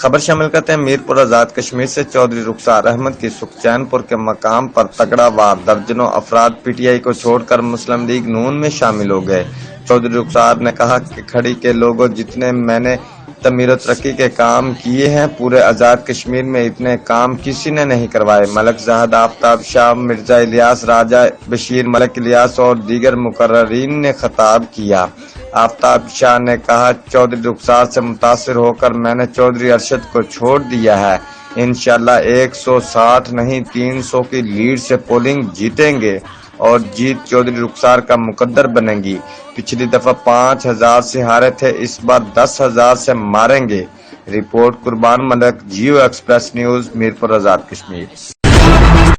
خبر شامل کرتے ہیں میرپور آزاد کشمیر سے چودھری رخسار احمد کی سکھچین پور کے مقام پر تگڑا وار، درجنوں افراد پی ٹی آئی کو چھوڑ کر مسلم لیگ نون میں شامل ہو گئے۔ چودھری رخسار نے کہا کہ کھڑی کے لوگوں جتنے میں نے تعمیر و ترقی کے کام کیے ہیں، پورے آزاد کشمیر میں اتنے کام کسی نے نہیں کروائے۔ ملک زاہد، آفتاب شاہ، مرزا الیاس، راجہ بشیر، ملک الیاس اور دیگر مقررین نے خطاب کیا۔ آفتاب شاہ نے کہا، چودھری رخسار سے متاثر ہو کر میں نے چودھری ارشد کو چھوڑ دیا ہے۔ انشاءاللہ 160 نہیں 300 کی لیڈ سے پولنگ جیتیں گے اور جیت چودھری رخسار کا مقدر بنے گی۔ پچھلی دفعہ 5000 سے ہارے تھے، اس بار 10,000 سے ماریں گے۔ رپورٹ قربان ملک، جیو ایکسپریس نیوز، میرپور آزاد کشمیر۔